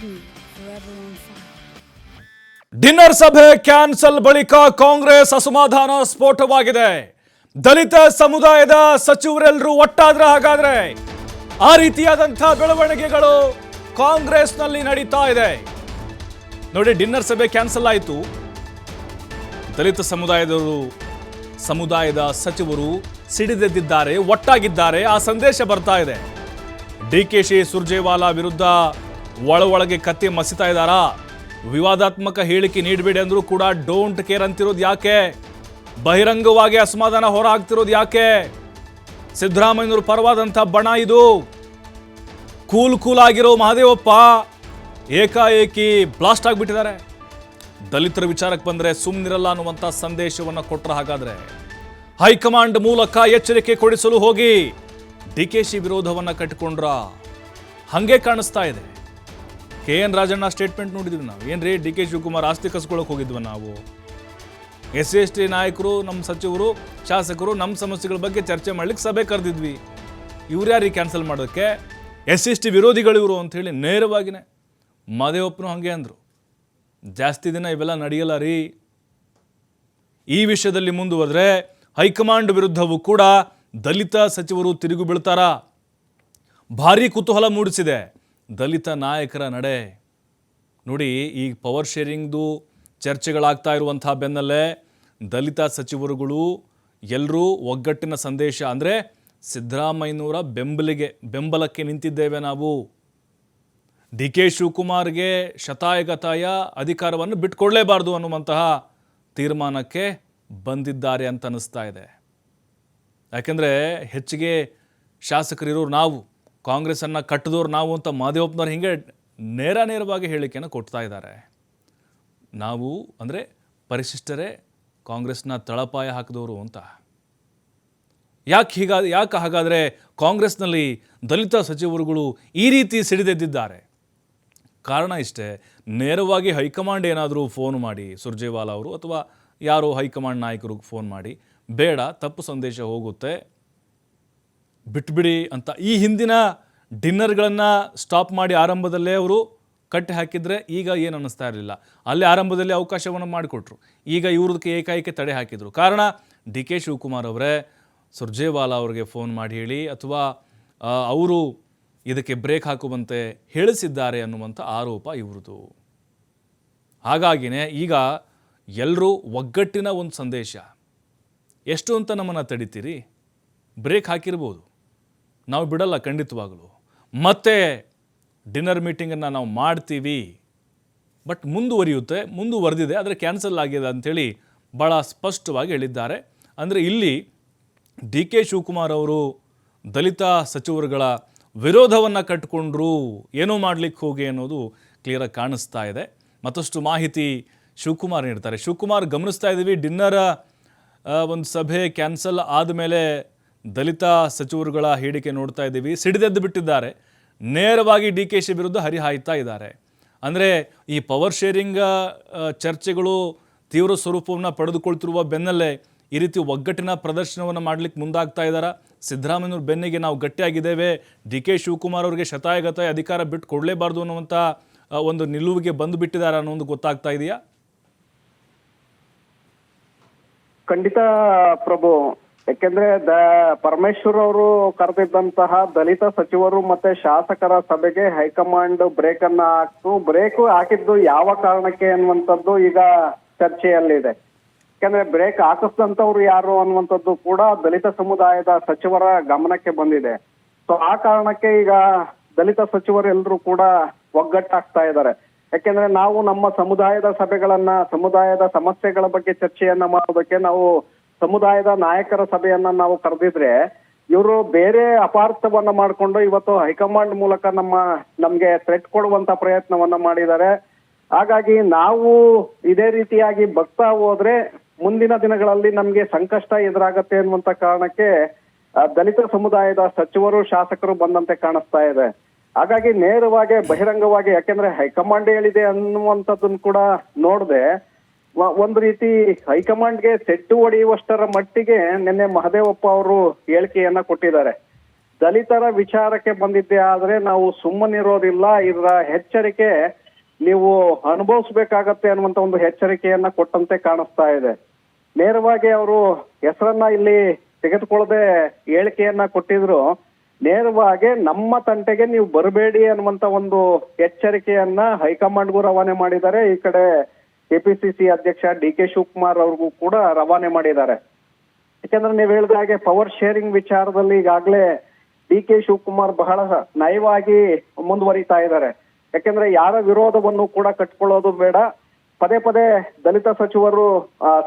forever on fire. Dinner ಸಭೆ cancel ಬಳಿಕ ಕಾಂಗ್ರೆಸ್ ಅಸಮಾಧಾನ ಸ್ಫೋಟವಾಗಿದೆ. ದಲಿತ ಸಮುದಾಯದ ಸಚಿವರೆಲ್ಲರೂ ಒಟ್ಟಾದ್ರ ಹಾಗಾದ್ರೆ ಆ ರೀತಿಯಾದಂತಹ ಬೆಳವಣಿಗೆಗಳು ಕಾಂಗ್ರೆಸ್ನಲ್ಲಿ ನಡೀತಾ ಇದೆ. ನೋಡಿ, ಡಿನ್ನರ್ ಸಭೆ ಕ್ಯಾನ್ಸಲ್ ಆಯಿತು. ದಲಿತ ಸಮುದಾಯದ ಸಚಿವರು ಸಿಡಿದೆದ್ದಿದ್ದಾರೆ, ಒಟ್ಟಾಗಿದ್ದಾರೆ. ಆ ಸಂದೇಶ ಬರ್ತಾ ಇದೆ. ಡಿಕೆಶಿ ಸುರ್ಜೇವಾಲಾ ವಿರುದ್ಧ ಒಳಗೆ ಕತ್ತಿ ಮಸಿತಾ ಇದ್ದಾರಾ? ವಿವಾದಾತ್ಮಕ ಹೇಳಿಕೆ ನೀಡಬೇಡಿ ಅಂದ್ರೂ ಕೂಡ ಡೋಂಟ್ ಕೇರ್ ಅಂತಿರೋದು ಯಾಕೆ? ಬಹಿರಂಗವಾಗಿ ಅಸಮಾಧಾನ ಹೊರ ಹಾಕ್ತಿರೋದು ಯಾಕೆ? ಸಿದ್ದರಾಮಯ್ಯನವರು ಪರವಾದಂಥ ಬಣ ಇದು. ಕೂಲ್ ಆಗಿರೋ ಮಹದೇವಪ್ಪ ಏಕಾಏಕಿ ಬ್ಲಾಸ್ಟ್ ಆಗಿಬಿಟ್ಟಿದ್ದಾರೆ. ದಲಿತರ ವಿಚಾರಕ್ಕೆ ಬಂದರೆ ಸುಮ್ಮನಿರಲ್ಲ ಅನ್ನುವಂಥ ಸಂದೇಶವನ್ನು ಕೊಟ್ಟರೆ ಹಾಗಾದ್ರೆ ಹೈಕಮಾಂಡ್ ಮೂಲಕ ಎಚ್ಚರಿಕೆ ಕೊಡಿಸಲು ಹೋಗಿ ಡಿಕೆಶಿ ವಿರೋಧವನ್ನು ಕಟ್ಟಿಕೊಂಡ್ರ ಹಾಗೆ ಕಾಣಿಸ್ತಾ ಇದೆ. KN ರಾಜಣ್ಣ ಸ್ಟೇಟ್ಮೆಂಟ್ ನೋಡಿದ್ವಿ ನಾವು. ಏನ್ರಿ DK ಶಿವಕುಮಾರ್ ಆಸ್ತಿ ಕಸ್ಕೊಳ್ಳೋಕೆ ಹೋಗಿದ್ವಿ ನಾವು. SC/ST ನಾಯಕರು, ನಮ್ಮ ಸಚಿವರು, ಶಾಸಕರು ನಮ್ಮ ಸಮಸ್ಯೆಗಳ ಬಗ್ಗೆ ಚರ್ಚೆ ಮಾಡ್ಲಿಕ್ಕೆ ಸಭೆ ಕರೆದಿದ್ವಿ. ಇವ್ರು ಯಾರಿಗೆ ಕ್ಯಾನ್ಸಲ್ ಮಾಡೋದಕ್ಕೆ? SC/ST ವಿರೋಧಿಗಳು ಇವರು ಅಂಥೇಳಿ ನೇರವಾಗಿನೇ ಮಾದೇವಪ್ಪನು ಹಾಗೆ ಅಂದರು. ಜಾಸ್ತಿ ದಿನ ಇವೆಲ್ಲ ನಡೆಯಲ್ಲ ರೀ. ಈ ವಿಷಯದಲ್ಲಿ ಮುಂದುವರೆದ್ರೆ ಹೈಕಮಾಂಡ್ ವಿರುದ್ಧವೂ ಕೂಡ ದಲಿತ ಸಚಿವರು ತಿರುಗಿ ಬೀಳ್ತಾರ? ಭಾರೀ ಕುತೂಹಲ ಮೂಡಿಸಿದೆ ದಲಿತ ನಾಯಕರ ನಡೆ. ನೋಡಿ, ಈ ಪವರ್ ಶೇರಿಂಗ್ದು ಚರ್ಚೆಗಳಾಗ್ತಾ ಇರುವಂಥ ಬೆನ್ನಲ್ಲೇ ದಲಿತ ಸಚಿವರುಗಳು ಎಲ್ಲರೂ ಒಗ್ಗಟ್ಟಿನ ಸಂದೇಶ, ಅಂದರೆ ಸಿದ್ದರಾಮಯ್ಯನವರ ಬೆಂಬಲಕ್ಕೆ ನಿಂತಿದ್ದೇವೆ ನಾವು. DK ಶಿವಕುಮಾರ್ಗೆ ಶತಾಯಗತಾಯ ಅಧಿಕಾರವನ್ನು ಬಿಟ್ಕೊಡ್ಲೇಬಾರ್ದು ಅನ್ನುವಂತಹ ತೀರ್ಮಾನಕ್ಕೆ ಬಂದಿದ್ದಾರೆ ಅಂತ ಅನ್ನಿಸ್ತಾ ಇದೆ. ಯಾಕೆಂದರೆ ಹೆಚ್ಚಿಗೆ ಶಾಸಕರಿರೋರು ನಾವು, ಕಾಂಗ್ರೆಸ್ಸನ್ನು ಕಟ್ಟಿದವ್ರು ನಾವು ಅಂತ ಮಾದೇವಪ್ಪನವ್ರು ಹೀಗೆ ನೇರವಾಗಿ ಹೇಳಿಕೆಯನ್ನು ಕೊಡ್ತಾ ಇದ್ದಾರೆ. ನಾವು ಅಂದರೆ ಪರಿಶಿಷ್ಟರೇ ಕಾಂಗ್ರೆಸ್ನ ತಳಪಾಯ ಹಾಕಿದವರು ಅಂತ. ಯಾಕೆ ಹಾಗಾದರೆ ಕಾಂಗ್ರೆಸ್ನಲ್ಲಿ ದಲಿತ ಸಚಿವರುಗಳು ಈ ರೀತಿ ಸಿಡಿದೆದ್ದಿದ್ದಾರೆ? ಕಾರಣ ಇಷ್ಟೇ. ನೇರವಾಗಿ ಹೈಕಮಾಂಡ್ ಏನಾದರೂ ಫೋನ್ ಮಾಡಿ, ಸುರ್ಜೇವಾಲಾ ಅವರು ಅಥವಾ ಯಾರೋ ಹೈಕಮಾಂಡ್ ನಾಯಕರು ಫೋನ್ ಮಾಡಿ, ಬೇಡ, ತಪ್ಪು ಸಂದೇಶ ಹೋಗುತ್ತೆ, ಬಿಟ್ಬಿಡಿ ಅಂತ ಈ ಹಿಂದಿನ ಡಿನ್ನರ್ಗಳನ್ನು ಸ್ಟಾಪ್ ಮಾಡಿ ಆರಂಭದಲ್ಲೇ ಅವರು ಕಟ್ಟಿ ಹಾಕಿದರೆ ಈಗ ಏನು ಅನ್ನಿಸ್ತಾ ಇರಲಿಲ್ಲ. ಅಲ್ಲೇ ಆರಂಭದಲ್ಲಿ ಅವಕಾಶವನ್ನು ಮಾಡಿಕೊಟ್ರು. ಈಗ ಇವ್ರದಕ್ಕೆ ಏಕಾಏಕಿ ತಡೆ ಹಾಕಿದರು. ಕಾರಣ DK ಶಿವಕುಮಾರ್ ಅವರೇ ಸುರ್ಜೇವಾಲಾ ಅವರಿಗೆ ಫೋನ್ ಮಾಡಿ ಹೇಳಿ ಅಥವಾ ಅವರು ಇದಕ್ಕೆ ಬ್ರೇಕ್ ಹಾಕುವಂತೆ ಹೇಳಿಸಿದ್ದಾರೆ ಅನ್ನುವಂಥ ಆರೋಪ ಇವ್ರದ್ದು. ಹಾಗಾಗಿನೇ ಈಗ ಎಲ್ಲರೂ ಒಗ್ಗಟ್ಟಿನ ಒಂದು ಸಂದೇಶ. ಎಷ್ಟು ಅಂತ ನಮ್ಮನ್ನು ತಡಿತೀರಿ? ಬ್ರೇಕ್ ಹಾಕಿರ್ಬೋದು, ನಾವು ಬಿಡಲ್ಲ ಖಂಡಿತವಾಗಲು. ಮತ್ತೆ ಡಿನ್ನರ್ ಮೀಟಿಂಗನ್ನು ನಾವು ಮಾಡ್ತೀವಿ, ಬಟ್ ಮುಂದುವರೆದಿದೆ, ಆದರೆ ಕ್ಯಾನ್ಸಲ್ ಆಗಿದೆ ಅಂಥೇಳಿ ಭಾಳ ಸ್ಪಷ್ಟವಾಗಿ ಹೇಳಿದ್ದಾರೆ. ಅಂದರೆ ಇಲ್ಲಿ DK ಶಿವಕುಮಾರ್ ಅವರು ದಲಿತ ಸಚಿವರುಗಳ ವಿರೋಧವನ್ನು ಕಟ್ಟಿಕೊಂಡ್ರು, ಏನೋ ಮಾಡಲಿಕ್ಕೆ ಹೋಗಿ ಅನ್ನೋದು ಕ್ಲಿಯರಾಗಿ ಕಾಣಿಸ್ತಾ ಇದೆ. ಮತ್ತಷ್ಟು ಮಾಹಿತಿ ಶಿವಕುಮಾರ್ ನೀಡ್ತಾರೆ. ಶಿವಕುಮಾರ್, ಗಮನಿಸ್ತಾ ಇದ್ದೀವಿ ಡಿನ್ನರ್ ಒಂದು ಸಭೆ ಕ್ಯಾನ್ಸಲ್ ಆದಮೇಲೆ ದಲಿತ ಸಚಿವರುಗಳ ಹೇಳಿಕೆ ನೋಡ್ತಾ ಇದ್ದೀವಿ. ಸಿಡಿದೆದ್ದು ಬಿಟ್ಟಿದ್ದಾರೆ, ನೇರವಾಗಿ DKಶಿ ವಿರುದ್ಧ ಹರಿಹಾಯ್ತಾ ಇದ್ದಾರೆ. ಅಂದರೆ ಈ ಪವರ್ ಶೇರಿಂಗ್ ಚರ್ಚೆಗಳು ತೀವ್ರ ಸ್ವರೂಪವನ್ನು ಪಡೆದುಕೊಳ್ತಿರುವ ಬೆನ್ನಲ್ಲೇ ಈ ರೀತಿ ಒಗ್ಗಟ್ಟಿನ ಪ್ರದರ್ಶನವನ್ನು ಮಾಡಲಿಕ್ಕೆ ಮುಂದಾಗ್ತಾ ಇದ್ದಾರೆ. ಸಿದ್ದರಾಮಯ್ಯವ್ರ ಬೆನ್ನಿಗೆ ನಾವು ಗಟ್ಟಿಯಾಗಿದ್ದೇವೆ, DK ಶಿವಕುಮಾರ್ ಅವರಿಗೆ ಶತಾಯಗತಾಯ ಅಧಿಕಾರ ಬಿಟ್ಟು ಕೊಡಲೇಬಾರ್ದು ಅನ್ನುವಂಥ ಒಂದು ನಿಲುವಿಗೆ ಬಂದು ಬಿಟ್ಟಿದ್ದಾರೆ ಅನ್ನೋ ಒಂದು ಗೊತ್ತಾಗ್ತಾ ಇದೆಯಾ? ಖಂಡಿತ ಪ್ರಭು. ಯಾಕೆಂದ್ರೆ ಪರಮೇಶ್ವರ್ ಅವರು ಕರೆದಿದ್ದಂತಹ ದಲಿತ ಸಚಿವರು ಮತ್ತೆ ಶಾಸಕರ ಸಭೆಗೆ ಹೈಕಮಾಂಡ್ ಬ್ರೇಕ್ ಹಾಕಿದ್ದು ಯಾವ ಕಾರಣಕ್ಕೆ ಅನ್ನುವಂಥದ್ದು ಈಗ ಚರ್ಚೆಯಲ್ಲಿದೆ. ಯಾಕಂದ್ರೆ ಬ್ರೇಕ್ ಹಾಕಿಸಿದಂತವ್ರು ಯಾರು ಅನ್ನುವಂಥದ್ದು ಕೂಡ ದಲಿತ ಸಮುದಾಯದ ಸಚಿವರ ಗಮನಕ್ಕೆ ಬಂದಿದೆ. ಸೊ ಆ ಕಾರಣಕ್ಕೆ ಈಗ ದಲಿತ ಸಚಿವರೆಲ್ಲರೂ ಕೂಡ ಒಗ್ಗಟ್ಟಾಗ್ತಾ ಇದ್ದಾರೆ. ಯಾಕೆಂದ್ರೆ ನಾವು ನಮ್ಮ ಸಮುದಾಯದ ಸಭೆಗಳನ್ನ, ಸಮುದಾಯದ ಸಮಸ್ಯೆಗಳ ಬಗ್ಗೆ ಚರ್ಚೆಯನ್ನ ಮಾಡೋದಕ್ಕೆ ನಾವು ಸಮುದಾಯದ ನಾಯಕರ ಸಭೆಯನ್ನ ನಾವು ಕರೆದಿದ್ರೆ, ಇವರು ಬೇರೆ ಅಪಾರ್ಥವನ್ನ ಮಾಡ್ಕೊಂಡು ಇವತ್ತು ಹೈಕಮಾಂಡ್ ಮೂಲಕ ನಮ್ಗೆ ಥ್ರೆಟ್ ಕೊಡುವಂತ ಪ್ರಯತ್ನವನ್ನ ಮಾಡಿದ್ದಾರೆ. ಹಾಗಾಗಿ ನಾವು ಇದೇ ರೀತಿಯಾಗಿ ಬಗ್ತಾ ಹೋದ್ರೆ ಮುಂದಿನ ದಿನಗಳಲ್ಲಿ ನಮ್ಗೆ ಸಂಕಷ್ಟ ಎದುರಾಗತ್ತೆ ಅನ್ನುವಂತ ಕಾರಣಕ್ಕೆ ದಲಿತ ಸಮುದಾಯದ ಸಚಿವರು, ಶಾಸಕರು ಬಂದಂತೆ ಕಾಣಿಸ್ತಾ ಇದೆ. ಹಾಗಾಗಿ ನೇರವಾಗಿ ಬಹಿರಂಗವಾಗಿ, ಯಾಕೆಂದ್ರೆ ಹೈಕಮಾಂಡ್ ಹೇಳಿದೆ ಅನ್ನುವಂಥದ್ದನ್ನು ಕೂಡ ನೋಡದೆ ಒಂದು ರೀತಿ ಹೈಕಮಾಂಡ್ಗೆ ಸೆಟ್ಟು ಹೊಡೆಯುವಷ್ಟರ ಮಟ್ಟಿಗೆ ನಿನ್ನೆ ಮಹದೇವಪ್ಪ ಅವರು ಹೇಳಿಕೆಯನ್ನ ಕೊಟ್ಟಿದ್ದಾರೆ. ದಲಿತರ ವಿಚಾರಕ್ಕೆ ಬಂದಿದ್ದೆ ಆದ್ರೆ ನಾವು ಸುಮ್ಮನಿರೋದಿಲ್ಲ, ಇದರ ಎಚ್ಚರಿಕೆ ನೀವು ಅನುಭವಿಸ್ಬೇಕಾಗತ್ತೆ ಅನ್ನುವಂತ ಒಂದು ಎಚ್ಚರಿಕೆಯನ್ನ ಕೊಟ್ಟಂತೆ ಕಾಣಿಸ್ತಾ ಇದೆ. ನೇರವಾಗಿ ಅವರು ಹೆಸರನ್ನ ಇಲ್ಲಿ ತೆಗೆದುಕೊಳ್ಳದೆ ಹೇಳಿಕೆಯನ್ನ ಕೊಟ್ಟಿದ್ರು. ನೇರವಾಗಿ ನಮ್ಮ ತಂಟೆಗೆ ನೀವು ಬರಬೇಡಿ ಅನ್ನುವಂತ ಒಂದು ಎಚ್ಚರಿಕೆಯನ್ನ ಹೈಕಮಾಂಡ್ಗೂ ರವಾನೆ ಮಾಡಿದ್ದಾರೆ. ಈ ಕಡೆ ಕೆಪಿಸಿಸಿ ಅಧ್ಯಕ್ಷ ಡಿ ಕೆ ಶಿವಕುಮಾರ್ ಅವ್ರಿಗೂ ಕೂಡ ರವಾನೆ ಮಾಡಿದ್ದಾರೆ. ಯಾಕಂದ್ರೆ ನೀವು ಹೇಳಿದ ಹಾಗೆ ಪವರ್ ಶೇರಿಂಗ್ ವಿಚಾರದಲ್ಲಿ ಈಗಾಗಲೇ ಡಿ ಕೆ ಶಿವಕುಮಾರ್ ಬಹಳ ನಯವಾಗಿ ಮುಂದುವರಿತಾ ಇದ್ದಾರೆ. ಯಾಕಂದ್ರೆ ಯಾರ ವಿರೋಧವನ್ನು ಕೂಡ ಕಟ್ಕೊಳ್ಳೋದು ಬೇಡ. ಪದೇ ಪದೇ ದಲಿತ ಸಚಿವರು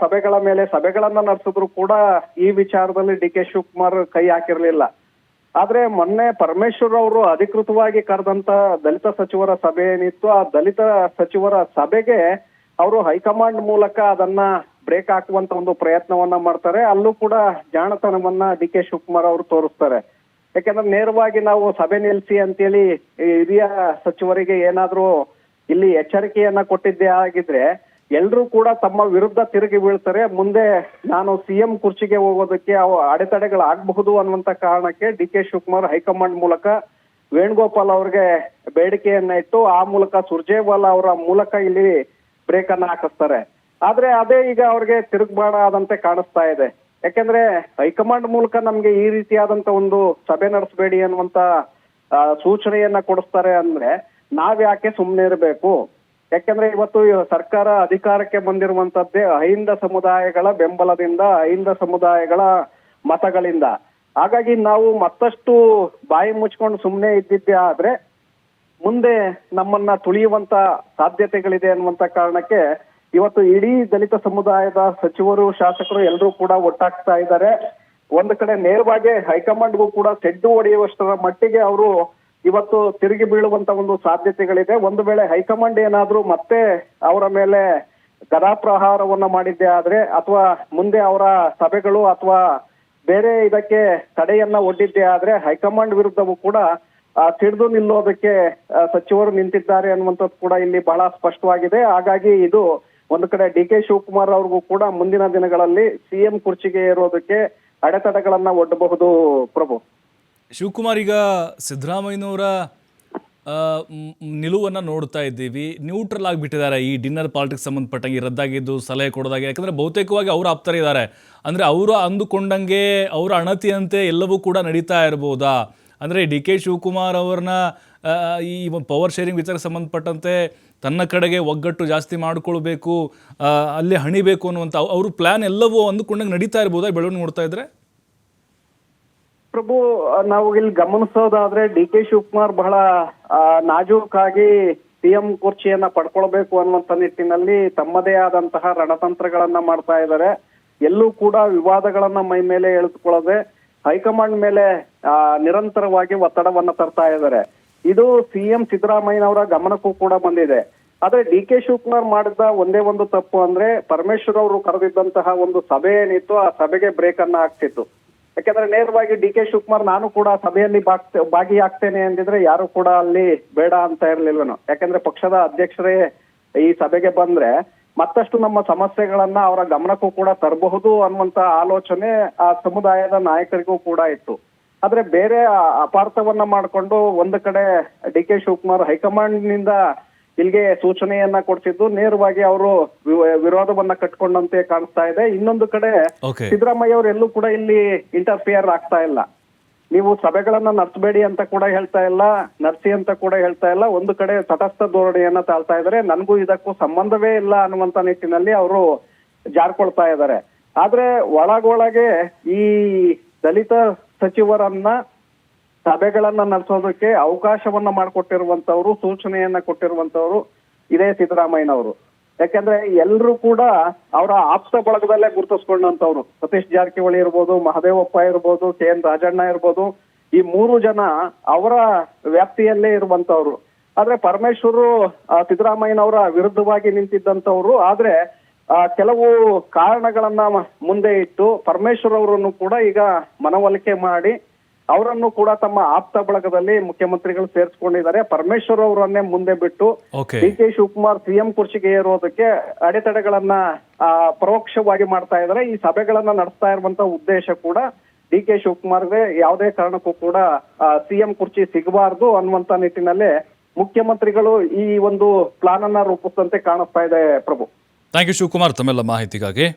ಸಭೆಗಳ ಮೇಲೆ ಸಭೆಗಳನ್ನ ನಡೆಸಿದ್ರು ಕೂಡ ಈ ವಿಚಾರದಲ್ಲಿ ಡಿ ಕೆ ಶಿವಕುಮಾರ್ ಕೈ ಹಾಕಿರ್ಲಿಲ್ಲ. ಆದ್ರೆ ಮೊನ್ನೆ ಪರಮೇಶ್ವರ್ ಅವರು ಅಧಿಕೃತವಾಗಿ ಕರೆದಂತ ದಲಿತ ಸಚಿವರ ಸಭೆ ಏನಿತ್ತು, ಆ ದಲಿತ ಸಚಿವರ ಸಭೆಗೆ ಅವರು ಹೈಕಮಾಂಡ್ ಮೂಲಕ ಅದನ್ನ ಬ್ರೇಕ್ ಹಾಕುವಂತ ಒಂದು ಪ್ರಯತ್ನವನ್ನ ಮಾಡ್ತಾರೆ. ಅಲ್ಲೂ ಕೂಡ ಜಾಣತನವನ್ನ ಡಿ ಕೆ ಶಿವಕುಮಾರ್ ಅವರು ತೋರಿಸ್ತಾರೆ. ಯಾಕಂದ್ರೆ ನೇರವಾಗಿ ನಾವು ಸಭೆ ನಿಲ್ಲಿಸಿ ಅಂತೇಳಿ ಹಿರಿಯ ಸಚಿವರಿಗೆ ಏನಾದ್ರೂ ಇಲ್ಲಿ ಎಚ್ಚರಿಕೆಯನ್ನ ಕೊಟ್ಟಿದ್ದೇ ಆಗಿದ್ರೆ ಎಲ್ರೂ ಕೂಡ ತಮ್ಮ ವಿರುದ್ಧ ತಿರುಗಿ ಬೀಳ್ತಾರೆ. ಮುಂದೆ ನಾನು ಸಿಎಂ ಕುರ್ಚಿಗೆ ಹೋಗೋದಕ್ಕೆ ಅಡೆತಡೆಗಳಾಗಬಹುದು ಅನ್ನುವಂತ ಕಾರಣಕ್ಕೆ ಡಿ ಕೆ ಶಿವಕುಮಾರ್ ಹೈಕಮಾಂಡ್ ಮೂಲಕ ವೇಣುಗೋಪಾಲ್ ಅವ್ರಿಗೆ ಬೇಡಿಕೆಯನ್ನ ಇಟ್ಟು ಆ ಮೂಲಕ ಸುರ್ಜೇವಾಲಾ ಅವರ ಮೂಲಕ ಇಲ್ಲಿ ಬ್ರೇಕ್ ಅನ್ನ ಹಾಕಿಸ್ತಾರೆ. ಆದ್ರೆ ಅದೇ ಈಗ ಅವ್ರಿಗೆ ತಿರುಗ್ಬಾಣ ಆದಂತೆ ಕಾಣಿಸ್ತಾ ಇದೆ. ಯಾಕಂದ್ರೆ ಹೈಕಮಾಂಡ್ ಮೂಲಕ ನಮ್ಗೆ ಈ ರೀತಿಯಾದಂತ ಒಂದು ಸಭೆ ನಡೆಸಬೇಡಿ ಅನ್ನುವಂತ ಸೂಚನೆಯನ್ನ ಕೊಡಿಸ್ತಾರೆ ಅಂದ್ರೆ ನಾವ್ ಯಾಕೆ ಸುಮ್ಮನೆ ಇರಬೇಕು? ಯಾಕಂದ್ರೆ ಇವತ್ತು ಸರ್ಕಾರ ಅಧಿಕಾರಕ್ಕೆ ಬಂದಿರುವಂತದ್ದೇ ಅಹಿಂದ ಸಮುದಾಯಗಳ ಬೆಂಬಲದಿಂದ, ಅಹಿಂದ ಸಮುದಾಯಗಳ ಮತಗಳಿಂದ. ಹಾಗಾಗಿ ನಾವು ಮತ್ತಷ್ಟು ಬಾಯಿ ಮುಚ್ಕೊಂಡು ಸುಮ್ಮನೆ ಇದ್ದಿದ್ದೆ ಆದ್ರೆ ಮುಂದೆ ನಮ್ಮನ್ನ ತುಳಿಯುವಂತ ಸಾಧ್ಯತೆಗಳಿದೆ ಅನ್ನುವಂತ ಕಾರಣಕ್ಕೆ ಇವತ್ತು ಇಡೀ ದಲಿತ ಸಮುದಾಯದ ಸಚಿವರು, ಶಾಸಕರು ಎಲ್ಲರೂ ಕೂಡ ಒಟ್ಟಾಗ್ತಾ ಇದ್ದಾರೆ. ಒಂದು ಕಡೆ ನೇರವಾಗಿ ಹೈಕಮಾಂಡ್ಗೂ ಕೂಡ ಸೆಡ್ಡು ಹೊಡೆಯುವಷ್ಟರ ಮಟ್ಟಿಗೆ ಅವರು ಇವತ್ತು ತಿರುಗಿ ಬೀಳುವಂತ ಒಂದು ಸಾಧ್ಯತೆಗಳಿದೆ. ಒಂದು ವೇಳೆ ಹೈಕಮಾಂಡ್ ಏನಾದ್ರೂ ಮತ್ತೆ ಅವರ ಮೇಲೆ ಗದಾಪ್ರಹಾರವನ್ನ ಮಾಡಿದ್ದೆ ಆದ್ರೆ ಅಥವಾ ಮುಂದೆ ಅವರ ಸಭೆಗಳು ಅಥವಾ ಬೇರೆ ಇದಕ್ಕೆ ತಡೆಯನ್ನ ಒಡ್ಡಿದ್ದೆ ಆದ್ರೆ ಹೈಕಮಾಂಡ್ ವಿರುದ್ಧವೂ ಕೂಡ ಸಿಡಿದು ನಿಲ್ಲೋದಕ್ಕೆ ಸಚಿವರು ನಿಂತಿದ್ದಾರೆ ಅನ್ನುವಂಥದ್ದು ಕೂಡ ಇಲ್ಲಿ ಬಹಳ ಸ್ಪಷ್ಟವಾಗಿದೆ. ಹಾಗಾಗಿ ಇದು ಒಂದು ಕಡೆ ಡಿ ಕೆ ಶಿವಕುಮಾರ್ ಅವ್ರಿಗೂ ಕೂಡ ಮುಂದಿನ ದಿನಗಳಲ್ಲಿ ಸಿಎಂ ಕುರ್ಚಿಗೆ ಏರೋದಕ್ಕೆ ಅಡೆತಡೆಗಳನ್ನ ಒಡ್ಡಬಹುದು. ಪ್ರಭು, ಶಿವಕುಮಾರ್, ಈಗ ಸಿದ್ದರಾಮಯ್ಯನವರ ನಿಲುವನ್ನು ನೋಡ್ತಾ ಇದ್ದೀವಿ. ನ್ಯೂಟ್ರಲ್ ಆಗಿಬಿಟ್ಟಿದ್ದಾರೆ ಈ ಡಿನ್ನರ್ ಪಾಲಿಟಿಕ್ಸ್ ಸಂಬಂಧಪಟ್ಟಂಗೆ, ರದ್ದಾಗಿದ್ದು ಸಲಹೆ ಕೊಡೋದಾಗಿ. ಯಾಕಂದರೆ ಬಹುತೇಕವಾಗಿ ಅವರು ಆಪ್ತರೇ ಇದ್ದಾರೆ. ಅಂದರೆ ಅವರು ಅಂದುಕೊಂಡಂಗೆ ಅವರ ಅಣತಿಯಂತೆ ಎಲ್ಲವೂ ಕೂಡ ನಡೀತಾ ಇರ್ಬೋದಾ? ಅಂದರೆ ಡಿ ಕೆ ಶಿವಕುಮಾರ್ ಅವ್ರನ್ನ ಈ ಪವರ್ ಶೇರಿಂಗ್ ವಿಚಾರಕ್ಕೆ ಸಂಬಂಧಪಟ್ಟಂತೆ ತನ್ನ ಕಡೆಗೆ ಒಗ್ಗಟ್ಟು ಜಾಸ್ತಿ ಮಾಡಿಕೊಳ್ಬೇಕು, ಅಲ್ಲಿ ಹಣಿಬೇಕು ಅನ್ನುವಂಥ ಅವರು ಪ್ಲ್ಯಾನ್ ಎಲ್ಲವೂ ಅಂದುಕೊಂಡಂಗೆ ನಡೀತಾ ಇರ್ಬೋದಾ ಬೆಳವಣಿಗೆ ನೋಡ್ತಾ ಇದ್ರೆ? ಪ್ರಭು, ನಾವು ಇಲ್ಲಿ ಗಮನಿಸೋದಾದ್ರೆ ಡಿ ಕೆ ಶಿವಕುಮಾರ್ ಬಹಳ ನಾಜೂಕಾಗಿ ಸಿಎಂ ಕುರ್ಚಿಯನ್ನ ಪಡ್ಕೊಳ್ಬೇಕು ಅನ್ನುವಂತ ನಿಟ್ಟಿನಲ್ಲಿ ತಮ್ಮದೇ ಆದಂತಹ ರಣತಂತ್ರಗಳನ್ನ ಮಾಡ್ತಾ ಇದ್ದಾರೆ. ಎಲ್ಲೂ ಕೂಡ ವಿವಾದಗಳನ್ನ ಮೈ ಮೇಲೆ ಎಳೆದುಕೊಳ್ಳದೆ ಹೈಕಮಾಂಡ್ ಮೇಲೆ ನಿರಂತರವಾಗಿ ಒತ್ತಡವನ್ನ ತರ್ತಾ ಇದ್ದಾರೆ. ಇದು ಸಿಎಂ ಸಿದ್ದರಾಮಯ್ಯನವರ ಗಮನಕ್ಕೂ ಕೂಡ ಬಂದಿದೆ. ಆದ್ರೆ ಡಿ ಕೆ ಶಿವಕುಮಾರ್ ಮಾಡಿದ ಒಂದೇ ಒಂದು ತಪ್ಪು ಅಂದ್ರೆ ಪರಮೇಶ್ವರ್ ಅವರು ಕರೆದಿದ್ದಂತಹ ಒಂದು ಸಭೆ ಏನಿತ್ತು ಆ ಸಭೆಗೆ ಬ್ರೇಕ್ ಅನ್ನ ಹಾಕ್ತಿತ್ತು. ಯಾಕಂದ್ರೆ ನೇರವಾಗಿ ಡಿ ಕೆ ಶಿವಕುಮಾರ್ ನಾನು ಕೂಡ ಸಭೆಯಲ್ಲಿ ಭಾಗಿಯಾಗ್ತೇನೆ ಅಂದಿದ್ರೆ ಯಾರು ಕೂಡ ಅಲ್ಲಿ ಬೇಡ ಅಂತ ಇರ್ಲಿಲ್ವೇನೋ. ಯಾಕಂದ್ರೆ ಪಕ್ಷದ ಅಧ್ಯಕ್ಷರೇ ಈ ಸಭೆಗೆ ಬಂದ್ರೆ ಮತ್ತಷ್ಟು ನಮ್ಮ ಸಮಸ್ಯೆಗಳನ್ನ ಅವರ ಗಮನಕ್ಕೂ ಕೂಡ ತರಬಹುದು ಅನ್ನುವಂತ ಆಲೋಚನೆ ಆ ಸಮುದಾಯದ ನಾಯಕರಿಗೂ ಕೂಡ ಇತ್ತು. ಆದ್ರೆ ಬೇರೆ ಅಪಾರ್ಥವನ್ನ ಮಾಡಿಕೊಂಡು ಒಂದು ಕಡೆ ಡಿ ಕೆ ಶಿವಕುಮಾರ್ ಹೈಕಮಾಂಡ್ ನಿಂದ ಇಲ್ಲಿಗೆ ಸೂಚನೆಯನ್ನ ಕೊಡ್ತಿದ್ದು ನೇರವಾಗಿ ಅವರು ವಿರೋಧವನ್ನ ಕಟ್ಕೊಂಡಂತೆ ಕಾಣಿಸ್ತಾ ಇದೆ. ಇನ್ನೊಂದು ಕಡೆ ಸಿದ್ದರಾಮಯ್ಯ ಅವರು ಎಲ್ಲೂ ಕೂಡ ಇಲ್ಲಿ ಇಂಟರ್ಫಿಯರ್ ಆಗ್ತಾ ಇಲ್ಲ. ನೀವು ಸಭೆಗಳನ್ನ ನಡೆಸಬೇಡಿ ಅಂತ ಕೂಡ ಹೇಳ್ತಾ ಇಲ್ಲ, ನಡೆಸಿ ಅಂತ ಕೂಡ ಹೇಳ್ತಾ ಇಲ್ಲ. ಒಂದು ಕಡೆ ತಟಸ್ಥ ಧೋರಣೆಯನ್ನ ತಾಳ್ತಾ ಇದ್ದಾರೆ. ನನಗೂ ಇದಕ್ಕೂ ಸಂಬಂಧವೇ ಇಲ್ಲ ಅನ್ನುವಂತ ನಿಟ್ಟಿನಲ್ಲಿ ಅವರು ಜಾರ್ಕೊಳ್ತಾ ಇದ್ದಾರೆ. ಆದ್ರೆ ಒಳಗೊಳಗೆ ಈ ದಲಿತ ಸಚಿವರನ್ನ ಸಭೆಗಳನ್ನ ನಡೆಸೋದಕ್ಕೆ ಅವಕಾಶವನ್ನ ಮಾಡಿಕೊಟ್ಟಿರುವಂತವ್ರು, ಸೂಚನೆಯನ್ನ ಕೊಟ್ಟಿರುವಂತವ್ರು ಇದೇ ಸಿದ್ದರಾಮಯ್ಯನವರು. ಯಾಕಂದ್ರೆ ಎಲ್ರು ಕೂಡ ಅವರ ಆಪ್ತ ಬಳಗದಲ್ಲೇ ಗುರುತಿಸ್ಕೊಂಡಂತವ್ರು. ಸತೀಶ್ ಜಾರಕಿಹೊಳಿ ಇರ್ಬೋದು, ಮಹದೇವಪ್ಪ ಇರ್ಬೋದು, KN ರಾಜಣ್ಣ ಇರ್ಬೋದು, ಈ 3 ಜನ ಅವರ ವ್ಯಾಪ್ತಿಯಲ್ಲೇ ಇರುವಂತವ್ರು. ಆದ್ರೆ ಪರಮೇಶ್ವರು ಸಿದ್ದರಾಮಯ್ಯನವರ ವಿರುದ್ಧವಾಗಿ ನಿಂತಿದ್ದಂತವ್ರು. ಆದ್ರೆ ಕೆಲವು ಕಾರಣಗಳನ್ನ ಮುಂದೆ ಇಟ್ಟು ಪರಮೇಶ್ವರ್ ಅವರನ್ನು ಕೂಡ ಈಗ ಮನವೊಲಿಕೆ ಮಾಡಿ ಅವರನ್ನು ಕೂಡ ತಮ್ಮ ಆಪ್ತ ಬಳಗದಲ್ಲಿ ಮುಖ್ಯಮಂತ್ರಿಗಳು ಸೇರಿಸ್ಕೊಂಡಿದ್ದಾರೆ. ಪರಮೇಶ್ವರ್ ಅವರನ್ನೇ ಮುಂದೆ ಬಿಟ್ಟು ಡಿ ಕೆ ಶಿವಕುಮಾರ್ ಸಿಎಂ ಕುರ್ಚಿಗೆ ಏರೋದಕ್ಕೆ ಅಡೆತಡೆಗಳನ್ನ ಪರೋಕ್ಷವಾಗಿ ಮಾಡ್ತಾ ಇದ್ದಾರೆ. ಈ ಸಭೆಗಳನ್ನ ನಡೆಸ್ತಾ ಇರುವಂತ ಉದ್ದೇಶ ಕೂಡ ಡಿ ಕೆ ಶಿವಕುಮಾರ್ಗೆ ಯಾವುದೇ ಕಾರಣಕ್ಕೂ ಕೂಡ ಸಿಎಂ ಕುರ್ಚಿ ಸಿಗಬಾರ್ದು ಅನ್ನುವಂತ ನಿಟ್ಟಿನಲ್ಲೇ ಮುಖ್ಯಮಂತ್ರಿಗಳು ಈ ಒಂದು ಪ್ಲಾನ್ ಅನ್ನ ರೂಪಿಸಿದಂತೆ ಕಾಣಿಸ್ತಾ ಇದೆ ಪ್ರಭು. ಥ್ಯಾಂಕ್ ಯು ಶಿವಕುಮಾರ್ ತಮ್ಮೆಲ್ಲ ಮಾಹಿತಿಗಾಗಿ.